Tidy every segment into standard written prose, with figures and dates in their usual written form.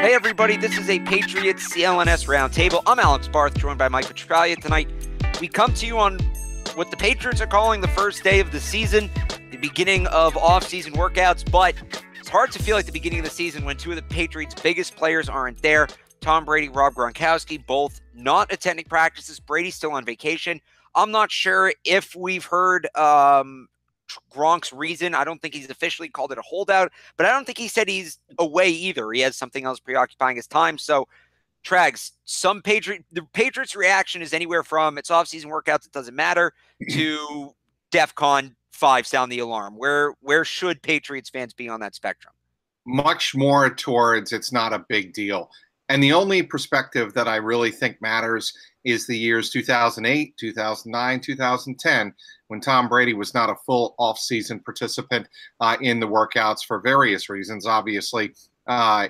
Hey everybody, this is a Patriots CLNS roundtable. I'm Alex Barth, joined by Mike Petraglia tonight. We come to you on what the Patriots are calling the first day of the season, the beginning of off-season workouts, but it's hard to feel like the beginning of the season when two of the Patriots' biggest players aren't there. Tom Brady, Rob Gronkowski, both not attending practices. Brady's still on vacation. I'm not sure if we've heard Gronk's reason. I don't think he's officially called it a holdout, but I don't think he said he's away either. He has something else preoccupying his time. So, Trags, the Patriots' reaction is anywhere from it's off-season workouts, it doesn't matter, to DEFCON 5, sound the alarm. Where should Patriots fans be on that spectrum? Much more towards it's not a big deal. And the only perspective that I really think matters is the years 2008, 2009, 2010, when Tom Brady was not a full offseason participant in the workouts for various reasons. Obviously,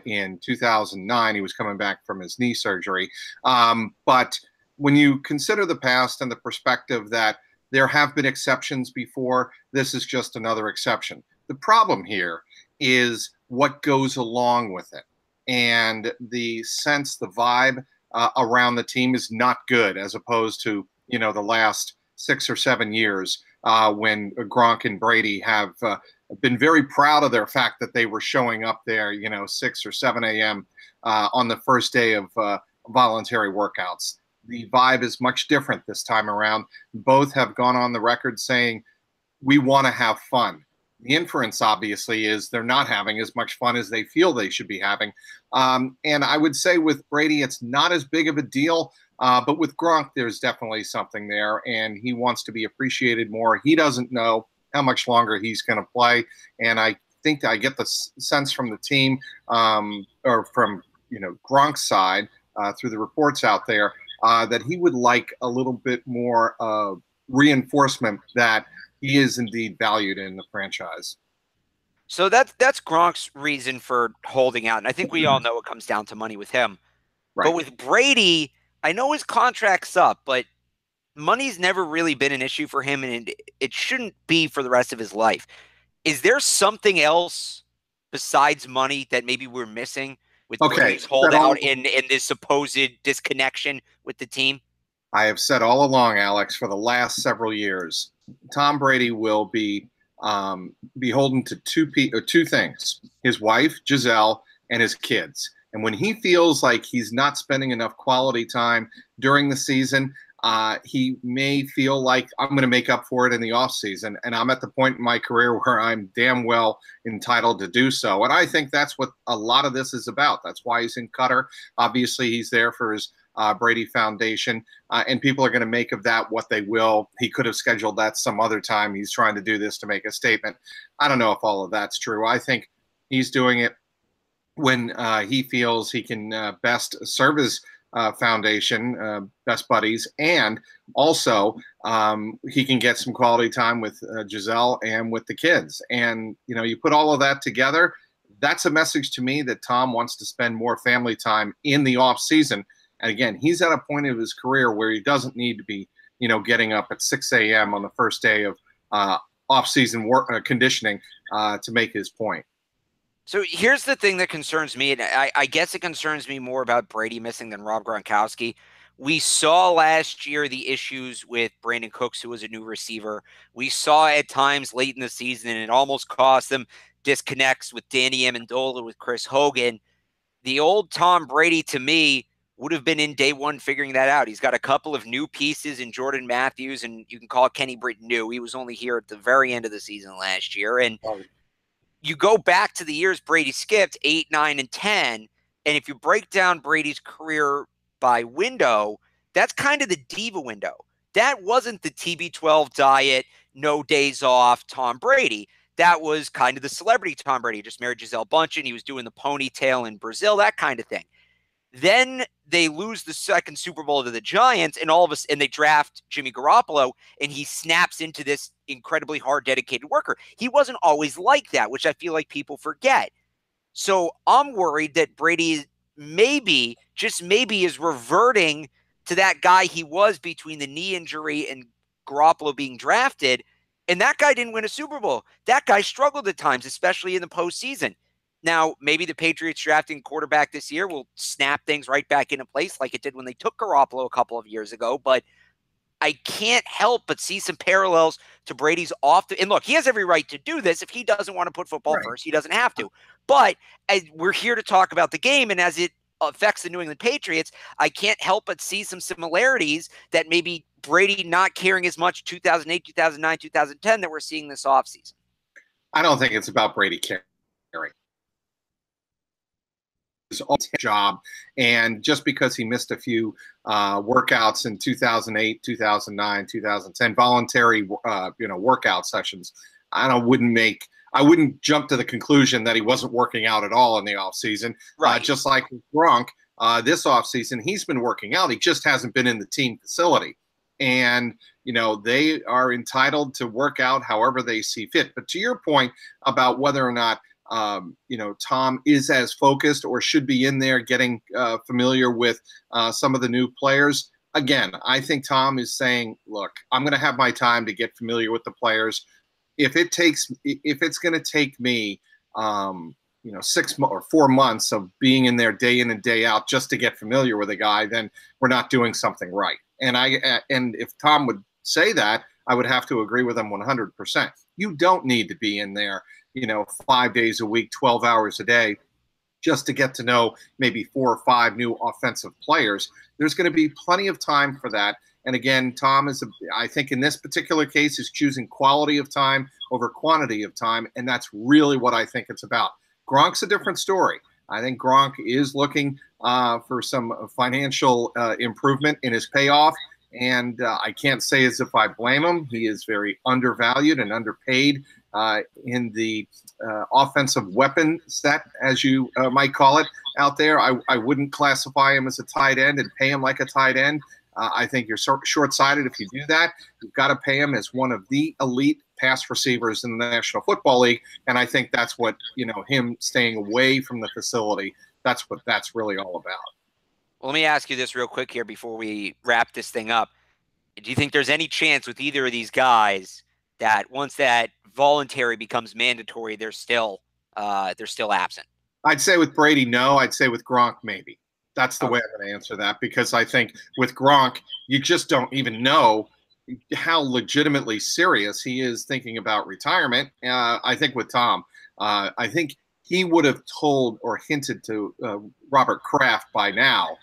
in 2009, he was coming back from his knee surgery. But when you consider the past and the perspective that there have been exceptions before, this is just another exception. The problem here is what goes along with it. And the sense, the vibe around the team is not good, as opposed to, the last 6 or 7 years when Gronk and Brady have been very proud of their fact that they were showing up there, 6 or 7 a.m. On the first day of voluntary workouts. The vibe is much different this time around. Both have gone on the record saying, we want to have fun. The inference, obviously, is they're not having as much fun as they feel they should be having. And I would say with Brady, it's not as big of a deal. But with Gronk, there's definitely something there, and he wants to be appreciated more. He doesn't know how much longer he's going to play. And I think I get the sense from the team or from, Gronk's side through the reports out there that he would like a little bit more reinforcement that he is indeed valued in the franchise. So that's Gronk's reason for holding out. And I think we all know it comes down to money with him. Right. But with Brady, I know his contract's up, but money's never really been an issue for him, and it shouldn't be for the rest of his life. Is there something else besides money that maybe we're missing with Brady's holdout and this supposed disconnection with the team? I have said all along, Alex, for the last several years, Tom Brady will be beholden to two things: his wife, Giselle, and his kids. And when he feels like he's not spending enough quality time during the season, he may feel like I'm going to make up for it in the offseason. And I'm at the point in my career where I'm damn well entitled to do so. And I think that's what a lot of this is about. That's why he's in Qatar. Obviously, he's there for his Brady Foundation, and people are going to make of that what they will. He could have scheduled that some other time. He's trying to do this to make a statement. I don't know if all of that's true. I think he's doing it when he feels he can best serve his foundation, best buddies, and also he can get some quality time with Giselle and with the kids. And, you put all of that together, that's a message to me that Tom wants to spend more family time in the off season. And again, he's at a point of his career where he doesn't need to be, getting up at 6 a.m. on the first day of off-season work conditioning to make his point. So here's the thing that concerns me, and I guess it concerns me more about Brady missing than Rob Gronkowski. We saw last year the issues with Brandon Cooks, who was a new receiver. We saw at times late in the season, and it almost cost them disconnects with Danny Amendola, with Chris Hogan. The old Tom Brady, to me, would have been in day one figuring that out. He's got a couple of new pieces in Jordan Matthews, and you can call Kenny Britt new. He was only here at the very end of the season last year. And you go back to the years Brady skipped, 8, 9, and 10, and if you break down Brady's career by window, that's kind of the diva window. That wasn't the TB12 diet, no days off Tom Brady. That was kind of the celebrity Tom Brady. Just married Gisele Bündchen. He was doing the ponytail in Brazil, that kind of thing. Then they lose the second Super Bowl to the Giants, and they draft Jimmy Garoppolo, and he snaps into this incredibly hard, dedicated worker. He wasn't always like that, which I feel like people forget. So I'm worried that Brady maybe, just maybe, is reverting to that guy he was between the knee injury and Garoppolo being drafted, and that guy didn't win a Super Bowl. That guy struggled at times, especially in the postseason. Now, maybe the Patriots drafting quarterback this year will snap things right back into place like it did when they took Garoppolo a couple of years ago, but I can't help but see some parallels to Brady's and look, he has every right to do this. If he doesn't want to put football Right. first, he doesn't have to. But we're here to talk about the game, and as it affects the New England Patriots, I can't help but see some similarities that maybe Brady not caring as much 2008, 2009, 2010 that we're seeing this offseason. I don't think it's about Brady caring. His job, and just because he missed a few workouts in 2008, 2009, 2010, voluntary workout sessions, I wouldn't jump to the conclusion that he wasn't working out at all in the offseason. Right. Just like with Gronk, this offseason, he's been working out. He just hasn't been in the team facility. And, they are entitled to work out however they see fit. But to your point about whether or not Tom is as focused or should be in there getting familiar with some of the new players. Again, I think Tom is saying, look, I'm going to have my time to get familiar with the players. If it's going to take me, 6 or 4 months of being in there day in and day out just to get familiar with a guy, then we're not doing something right. And if Tom would say that, I would have to agree with him 100%. You don't need to be in there 5 days a week, 12 hours a day, just to get to know maybe 4 or 5 new offensive players. There's going to be plenty of time for that. And again, Tom I think in this particular case, is choosing quality of time over quantity of time. And that's really what I think it's about. Gronk's a different story. I think Gronk is looking for some financial improvement in his payoff. And I can't say as if I blame him. He is very undervalued and underpaid in the offensive weapon set, as you might call it, out there. I wouldn't classify him as a tight end and pay him like a tight end. I think you're short-sighted if you do that. You've got to pay him as one of the elite pass receivers in the National Football League, and I think that's what, him staying away from the facility, that's what that's really all about. Well, let me ask you this real quick here before we wrap this thing up. Do you think there's any chance with either of these guys that once that voluntary becomes mandatory, they're still absent? I'd say with Brady, no. I'd say with Gronk, maybe. That's the way I'm going to answer that, because I think with Gronk, you just don't even know how legitimately serious he is thinking about retirement. I think with Tom, I think he would have told or hinted to Robert Kraft by now,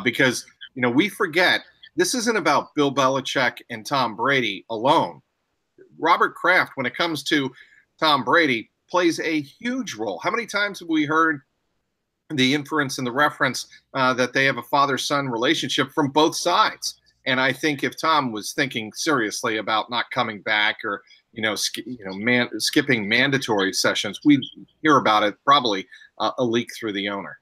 because, we forget this isn't about Bill Belichick and Tom Brady alone. Robert Kraft, when it comes to Tom Brady, plays a huge role. How many times have we heard the inference and the reference that they have a father-son relationship from both sides? And I think if Tom was thinking seriously about not coming back or skipping mandatory sessions, we'd hear about it probably a leak through the owner.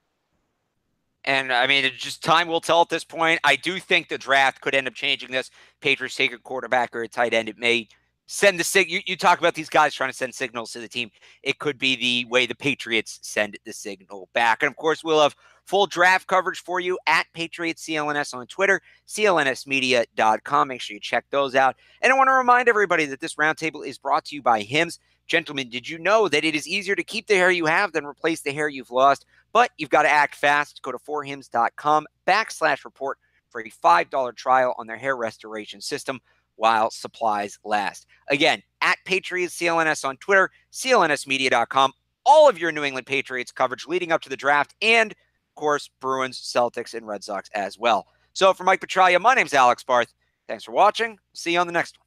And I mean, just time will tell at this point. I do think the draft could end up changing this. Patriots take a quarterback or a tight end. It may send the signal. You talk about these guys trying to send signals to the team. It could be the way the Patriots send the signal back. And of course, we'll have full draft coverage for you at Patriots CLNS on Twitter, clnsmedia.com. Make sure you check those out. And I want to remind everybody that this roundtable is brought to you by Hims. Gentlemen, did you know that it is easier to keep the hair you have than replace the hair you've lost? But you've got to act fast. Go to forhims.com/report for a $5 trial on their hair restoration system while supplies last. Again, at Patriots CLNS on Twitter, clnsmedia.com. All of your New England Patriots coverage leading up to the draft, and, of course, Bruins, Celtics, and Red Sox as well. So for Mike Petraglia, my name's Alex Barth. Thanks for watching. See you on the next one.